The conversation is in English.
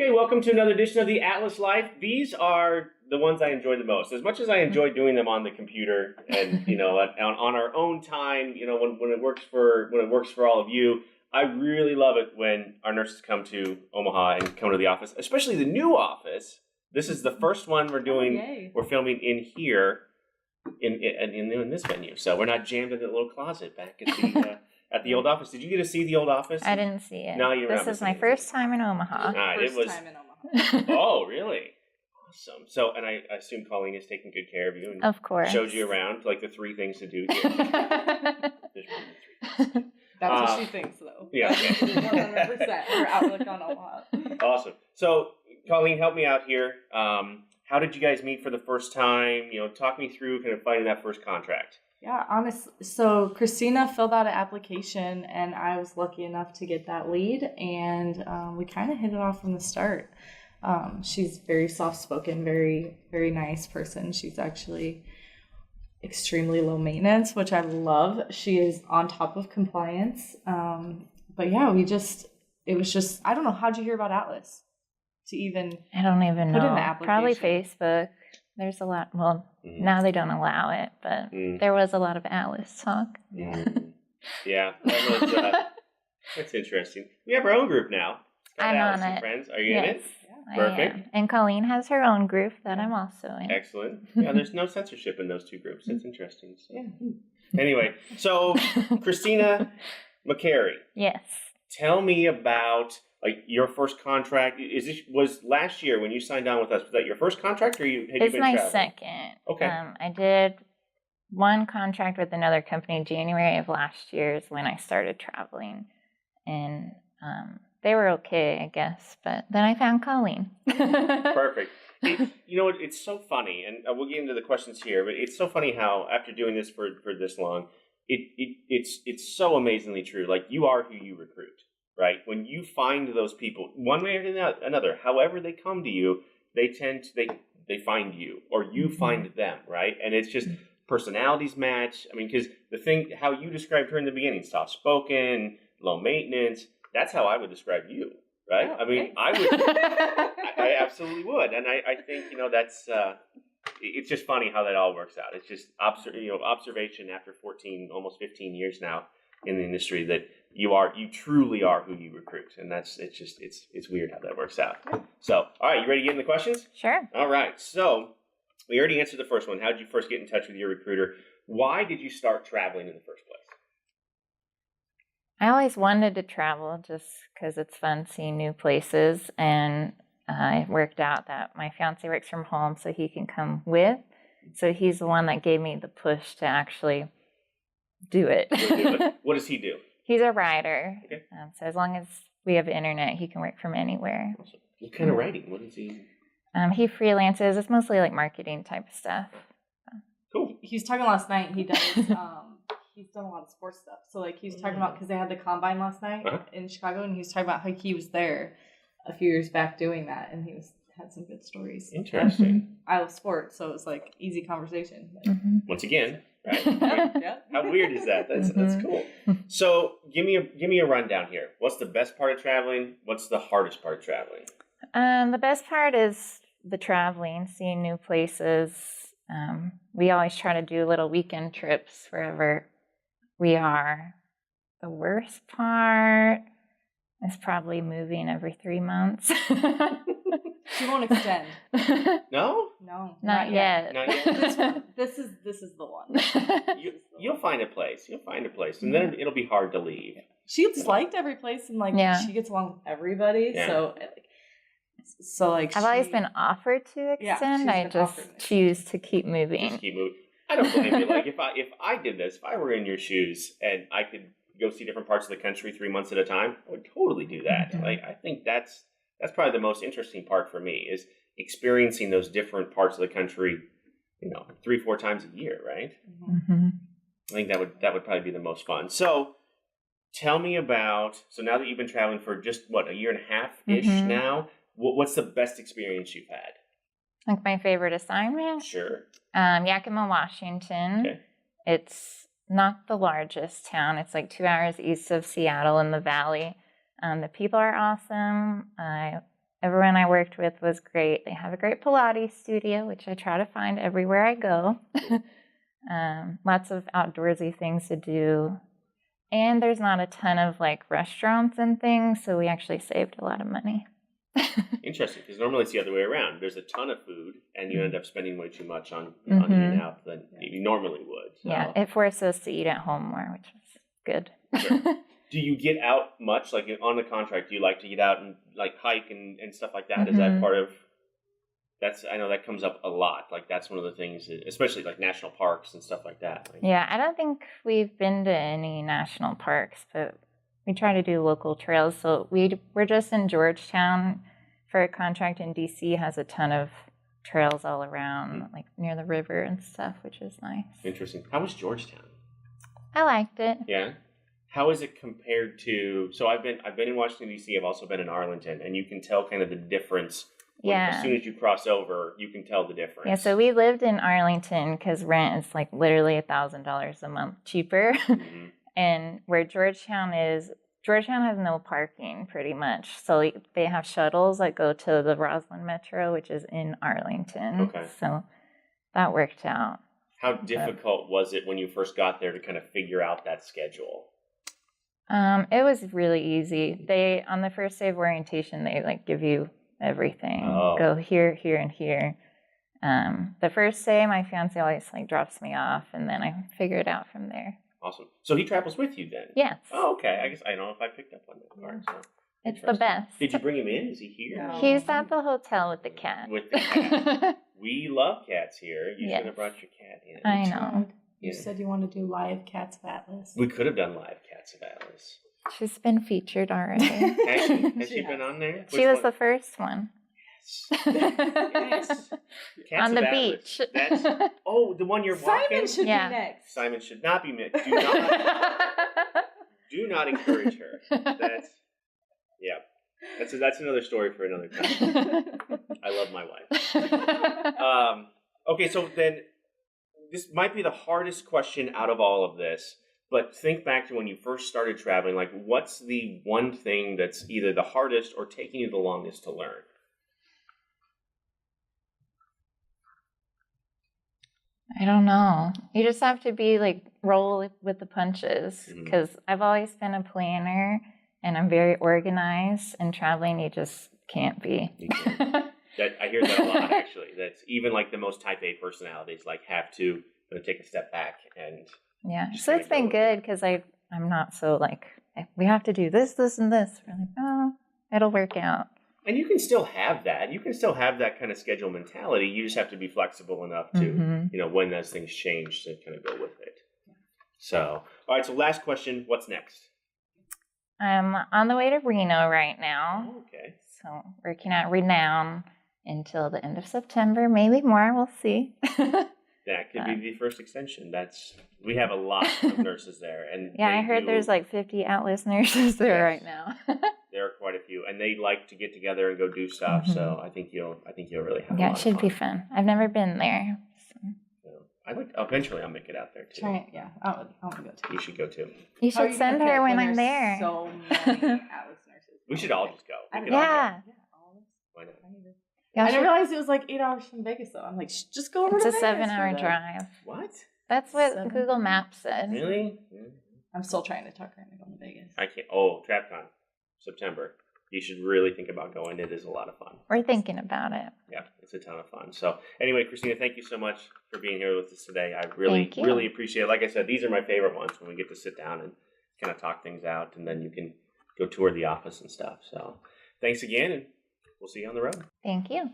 Okay, welcome to another edition of the Atlas Life. These are the ones I enjoy the most. As much as I enjoy doing them on the computer and on our own time, when it works for all of you, I really love it when our nurses come to Omaha and come to the office, especially the new office. This is the first one we're doing. Oh, we're filming in here in this venue, so we're not jammed in the little closet back at the old office. Did you get to see the old office? I didn't see it. No, you remember. This is my first time in Omaha. First time in Omaha. Oh, really? Awesome. So, and I assume Colleen is taking good care of you. And of course. Showed you around, like the 3 things to do here. There's more than 3 things. That's what she thinks, though. Yeah. Okay. 100% her outlook on Omaha. Awesome. So, Colleen, help me out here. How did you guys meet for the first time? Talk me through kind of finding that first contract. Yeah, honestly, so Christina filled out an application, and I was lucky enough to get that lead, and we kind of hit it off from the start. She's very soft-spoken, very, very nice person. She's actually extremely low maintenance, which I love. She is on top of compliance. But yeah, it was just, I don't know, how'd you hear about Atlas? I don't even know. Probably Facebook. There's a lot. Well, now they don't allow it, but there was a lot of Atlas talk. Yeah, that's interesting. We have our own group now. I'm Alice on and it. Friends. Are you in it? Yeah, perfect. I am. And Colleen has her own group that I'm also in. Excellent. Yeah, there's no censorship in those 2 groups. That's interesting. So. Yeah. Anyway, so Christina Macari. Yes. Tell me about your first contract. Was last year when you signed on with us? Was that your first contract, or had you been traveling? It's my second. Okay. I did one contract with another company January of last year is when I started traveling, and they were okay, I guess. But then I found Colleen. Perfect. It's so funny, and we'll get into the questions here. But it's so funny how after doing this for this long, it's so amazingly true. Like, you are who you recruit. Right? When you find those people, one way or another, however they come to you, they find you, or you find them, right? And it's just personalities match. I mean, because how you described her in the beginning, soft-spoken, low maintenance, that's how I would describe you, right? Oh, I mean, I would, I absolutely would. And I think, that's, it's just funny how that all works out. It's just, observation after almost 15 years now in the industry that you truly are who you recruit, and it's weird how that works out. So, all right, you ready to get into the questions? Sure. All right. So, we already answered the first one. How did you first get in touch with your recruiter? Why did you start traveling in the first place? I always wanted to travel just because it's fun seeing new places, and it worked out that my fiance works from home, so he can come with. So he's the one that gave me the push to actually do it. What does he do? He's a writer. Okay. So as long as we have internet, he can work from anywhere. What kind of writing? What is he? He freelances. It's mostly like marketing type of stuff. Cool. He was talking last night. He does. He's done a lot of sports stuff. So he was talking about, because they had the combine last night in Chicago, and he was talking about how he was there a few years back doing that, and had some good stories. Interesting. I love sports, so it was easy conversation. Once again, right? Yeah. How weird is that? That's cool. So give me a rundown here. What's the best part of traveling? What's the hardest part of traveling? The best part is the traveling, seeing new places. We always try to do little weekend trips wherever we are. The worst part is probably moving every 3 months. She won't extend. No? No. Not yet. Not yet. This is the one. You'll find a place. And then it'll be hard to leave. She's liked every place, and she gets along with everybody. Yeah. So I've always been offered to extend. I just choose to keep moving. Just keep moving. I don't blame you. If I did this, if I were in your shoes and I could go see different parts of the country 3 months at a time, I would totally do that. Mm-hmm. I think that's probably the most interesting part for me, is experiencing those different parts of the country, 3-4 times a year, right? Mm-hmm. I think that would probably be the most fun. So tell me about, so now that you've been traveling for just, a year and a half-ish now, what's the best experience you've had? Like my favorite assignment? Sure. Yakima, Washington. Okay. It's not the largest town. It's 2 hours east of Seattle in the valley. The people are awesome. I everyone I worked with was great. They have a great Pilates studio, which I try to find everywhere I go. Lots of outdoorsy things to do. And there's not a ton of like restaurants and things, so we actually saved a lot of money. Interesting, because normally it's the other way around. There's a ton of food, and you end up spending way too much on in and out than you normally would. So. Yeah, it forced us to eat at home more, which was good. Sure. Do you get out much? Like on the contract, do you like to get out and like hike and stuff like that? Is that part of? I know that comes up a lot. Like that's one of the things, especially like national parks and stuff like that. Like, yeah, I don't think we've been to any national parks, but we try to do local trails. So we're just in Georgetown for a contract, and DC has a ton of trails all around, like near the river and stuff, which is nice. Interesting. How was Georgetown? I liked it. Yeah. How is it compared to? So I've been in Washington D.C. I've also been in Arlington, and you can tell kind of the difference. As soon as you cross over, you can tell the difference. Yeah. So we lived in Arlington because rent is like literally $1,000 a month cheaper, and where Georgetown has no parking pretty much. So they have shuttles that go to the Roslyn Metro, which is in Arlington. Okay. So that worked out. How difficult was it when you first got there to kind of figure out that schedule? It was really easy. On the first day of orientation, they like give you everything. Go here, here, and here. The first day, my fiance always like drops me off, and then I figure it out from there. Awesome. So he travels with you then? Yes. Oh, okay. I guess I don't know if I picked up on that part. So. It's the best. Did you bring him in? Is he here? No. He's at the hotel with the cat. With the cat. We love cats here. You should have brought your cat in. I know. You said you want to do live Cats of Atlas. We could have done live Cats of Atlas. She's been featured already. Has she been on there? She was the first one. Yes. Cats on the of beach. That's the one you're walking? Simon should be next. Simon should not be next. Do not encourage her. That's another story for another time. I love my wife. Okay, so then this might be the hardest question out of all of this, but think back to when you first started traveling. Like, what's the one thing that's either the hardest or taking you the longest to learn? I don't know. You just have to be like roll with the punches, because I've always been a planner and I'm very organized, and traveling you just can't be. I hear that a lot, actually. That's even like the most type A personalities like have to take a step back and so it's been good because I'm not so like we have to do this, this, and this. We're like, it'll work out. And you can still have that. You can still have that kind of schedule mentality. You just have to be flexible enough to, when those things change, to kind of go with it. So, all right. So last question, what's next? I'm on the way to Reno right now. Oh, okay. So working at Reno until the end of September, maybe more. We'll see. That could be the first extension. We have a lot of nurses there, and I heard there's like 50 Atlas nurses there right now. There are quite a few, and they like to get together and go do stuff. So I think you'll really have. Yeah, it should be fun. I've never been there. So eventually I'll make it out there too. I want to go too. You should go too. You should send her when I'm there. So many Atlas nurses. We should all just go. Why not? I didn't realize it was like 8 hours from Vegas, though. I'm like, just go over to Vegas. It's a 7-hour drive. What? That's what Google Maps said. Really? I'm still trying to talk her into going to Vegas. I can't. Oh, TrapCon, September. You should really think about going. It is a lot of fun. We're thinking about it. Yeah, it's a ton of fun. So anyway, Christina, thank you so much for being here with us today. I really appreciate it. Like I said, these are my favorite ones when we get to sit down and kind of talk things out, and then you can go tour the office and stuff. So thanks again, and we'll see you on the road. Thank you.